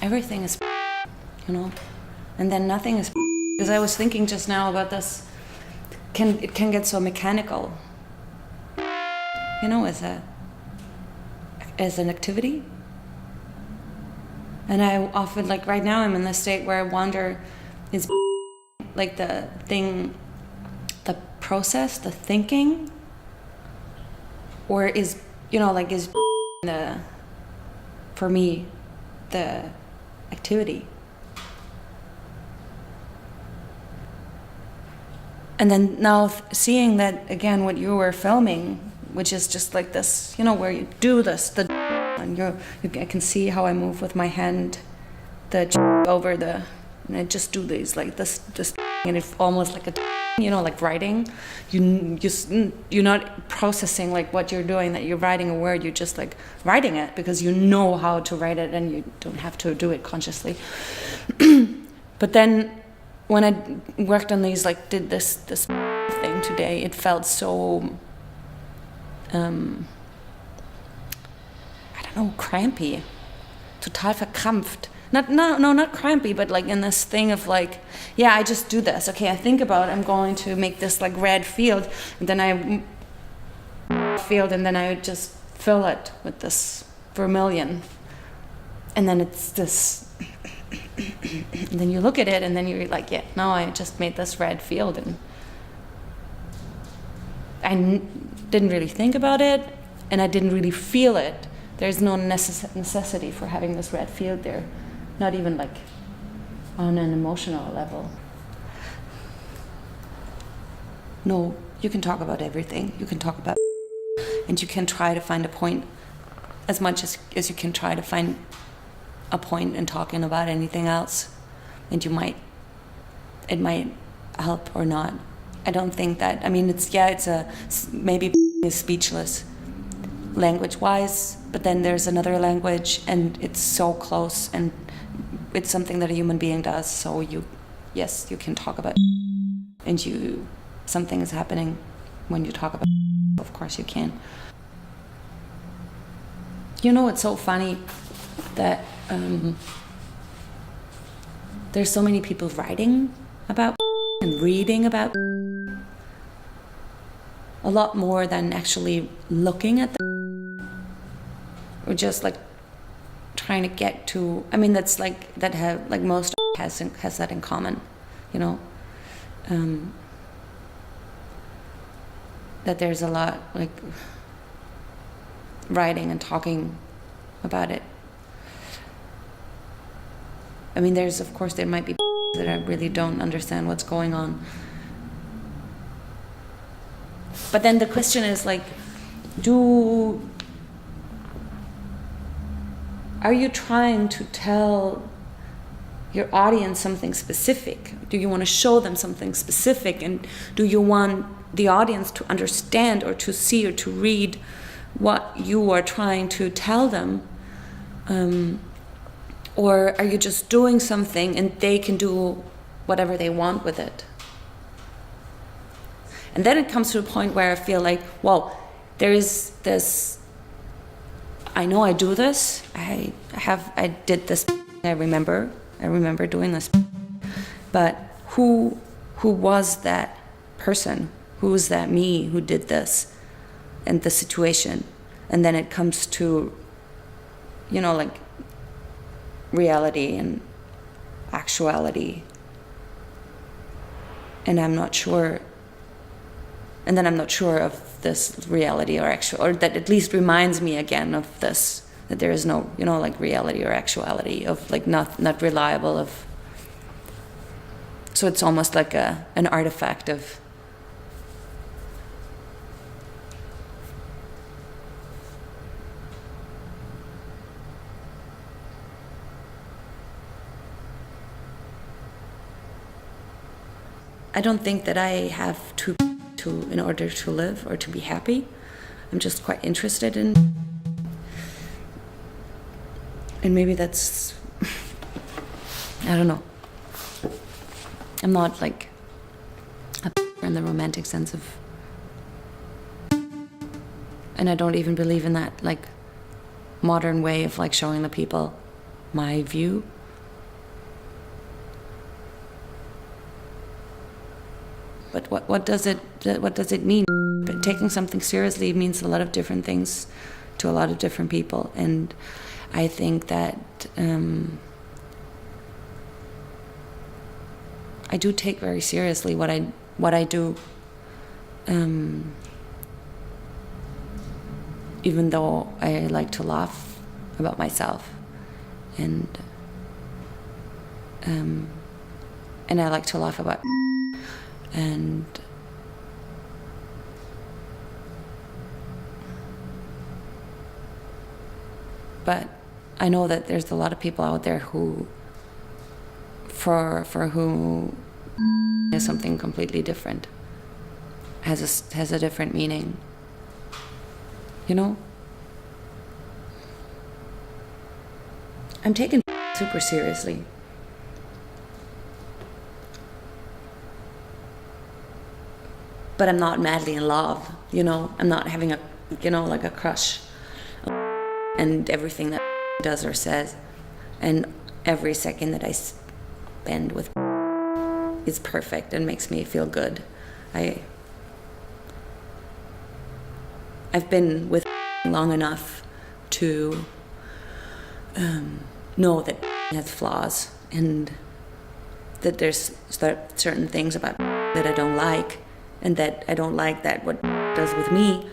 everything is, you know, and then nothing is, because I was thinking just now about this, it can get so mechanical, you know, as an activity. And I often, like right now I'm in this state where I wonder, is like the thing, the process, the thinking, or is, you know, like is for me, the activity. And then now seeing that again, what you were filming, which is just like this, you know, where you do this, and I can see how I move with my hand, over and I just do these like this, and it's almost like you know, like writing. You're not processing like what you're doing, that you're writing a word, you're just like writing it because you know how to write it and you don't have to do it consciously. But then when I worked on these, like did this thing today, it felt so I don't know, crampy, total verkrampft. Not crampy, but like in this thing of like, yeah, I just do this. Okay, I think about I'm going to make this like red field, and then I just fill it with this vermilion, and then it's this, and then you look at it, and then you're like, yeah, now I just made this red field, and I didn't really think about it, and I didn't really feel it. There's no necessity for having this red field there. Not even like on an emotional level. No, you can talk about everything. You can talk about, and you can try to find a point as much as you can try to find a point in talking about anything else. And it might help or not. I don't think that, I mean, it's maybe speechless language-wise, but then there's another language and it's so close and it's something that a human being does, so you can talk about and something is happening when you talk about of course you can. You know, it's so funny that there's so many people writing about and reading about a lot more than actually looking at or just like trying to get to, I mean, that's like, that have, like most has that in common, you know, that there's a lot like writing and talking about it. I mean, of course there might be that I really don't understand what's going on. But then the question is like, are you trying to tell your audience something specific? Do you want to show them something specific? And do you want the audience to understand or to see or to read what you are trying to tell them? Or are you just doing something and they can do whatever they want with it? And then it comes to a point where I feel like, well, there is this, I know I do this, I did this, I remember doing this, but who was that person? Who was that me who did this and the situation? And then it comes to, you know, like reality and actuality. And I'm not sure, and then I'm not sure of this reality or or that at least reminds me again of this, that there is no, you know, like reality or actuality, of like not reliable, of, so it's almost like an artifact of, I don't think that I have to in order to live or to be happy. I'm just quite interested in, and maybe that's, I don't know. I'm not like in the romantic sense of, and I don't even believe in that like modern way of like showing the people my view. But what does it mean? But taking something seriously means a lot of different things to a lot of different people, and I think that I do take very seriously what I do, even though I like to laugh about myself, and I like to laugh about. And but I know that there's a lot of people out there who, for who is something completely different, has a different meaning. You know? I'm taking super seriously. But I'm not madly in love, you know? I'm not having like a crush. And everything that does or says, and every second that I spend with is perfect and makes me feel good. I've been with long enough to know that has flaws, and that there's certain things about that I don't like, and that I don't like that what does with me.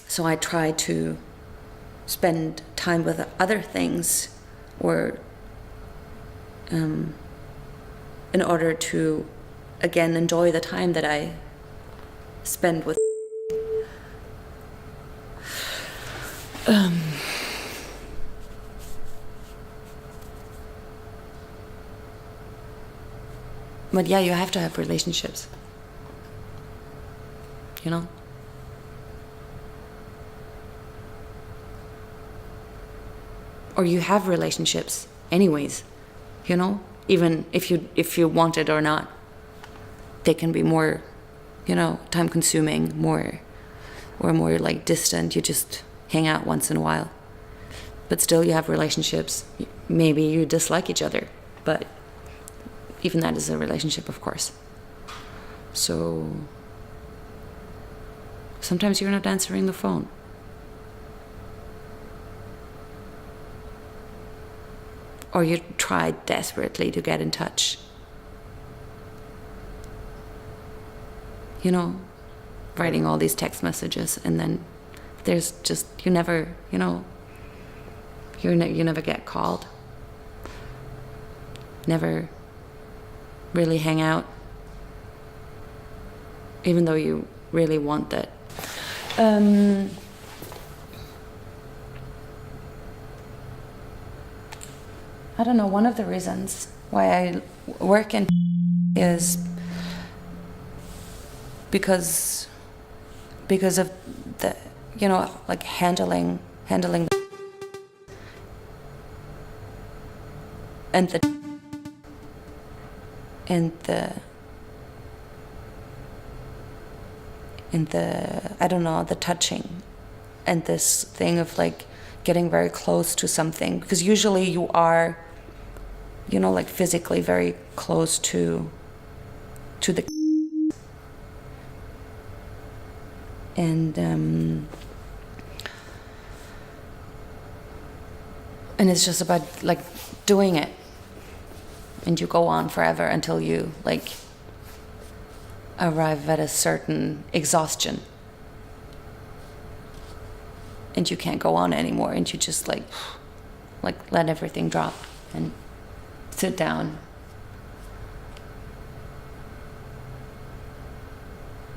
So I try to spend time with other things, or in order to, again, enjoy the time that I spend with. But yeah, you have to have relationships, you know? Or you have relationships anyways, you know? Even if you want it or not. They can be more, you know, time consuming, more like distant. You just hang out once in a while. But still you have relationships. Maybe you dislike each other, but even that is a relationship, of course. So sometimes you're not answering the phone. Or you try desperately to get in touch. You know, writing all these text messages, and then there's just, you never, you know, you never get called. Never really hang out, even though you really want that. I don't know, one of the reasons why I work in is because of the, you know, like handling and the I don't know, the touching, and this thing of like getting very close to something, because usually you are, you know, like physically very close to the and it's just about like doing it, and you go on forever until you like arrive at a certain exhaustion, and you can't go on anymore, and you just like let everything drop and sit down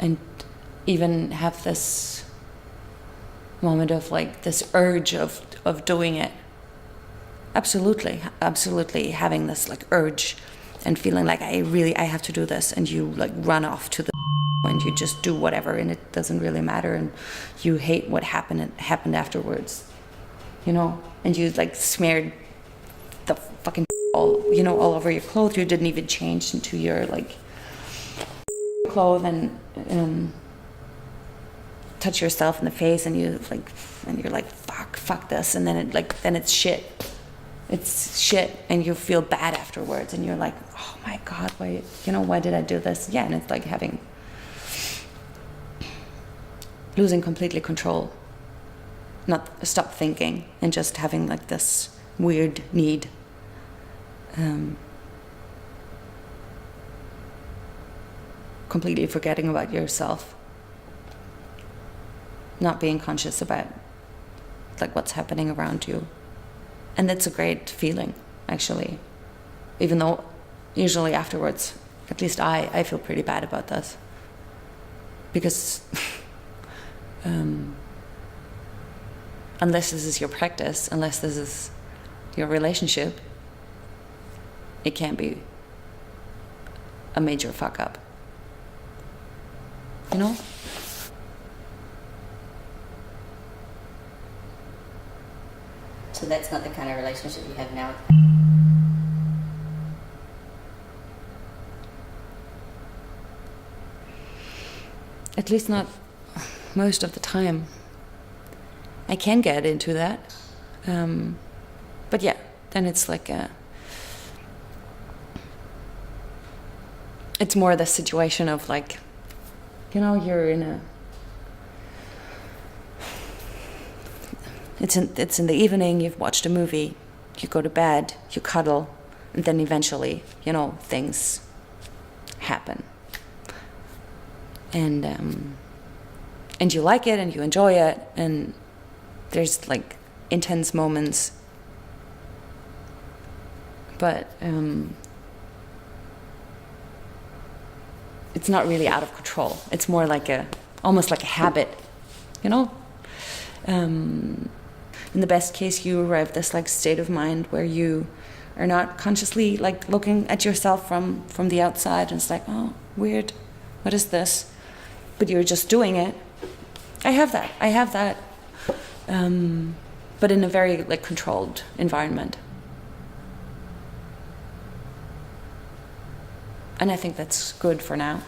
and even have this moment of like this urge of doing it. Absolutely having this like urge and feeling like I have to do this, and you like run off to the and you just do whatever, and it doesn't really matter, and you hate what happened afterwards, you know, and you like smeared the fucking all, you know, all over your clothes. You didn't even change into your like clothes, and touch yourself in the face, and you're like fuck, fuck this, and then it's shit. It's shit, and you feel bad afterwards, and you're like, oh my God, why did I do this? Yeah, and it's like losing completely control, not stop thinking, and just having like this weird need. Completely forgetting about yourself, not being conscious about like what's happening around you. And that's a great feeling, actually, even though usually afterwards, at least I feel pretty bad about this, because unless this is your practice, unless this is your relationship, it can be a major fuck up, you know? So that's not the kind of relationship you have now? At least not most of the time. I can get into that. But yeah, then it's like it's more the situation of like, you're in a... It's in the evening, you've watched a movie, you go to bed, you cuddle, and then eventually, things happen. And you like it, and you enjoy it, and there's like intense moments. But it's not really out of control. It's more like almost like a habit, in the best case, you arrive at this like state of mind where you are not consciously like looking at yourself from the outside, and it's like, oh, weird, what is this? But you're just doing it. I have that, but in a very like controlled environment. And I think that's good for now.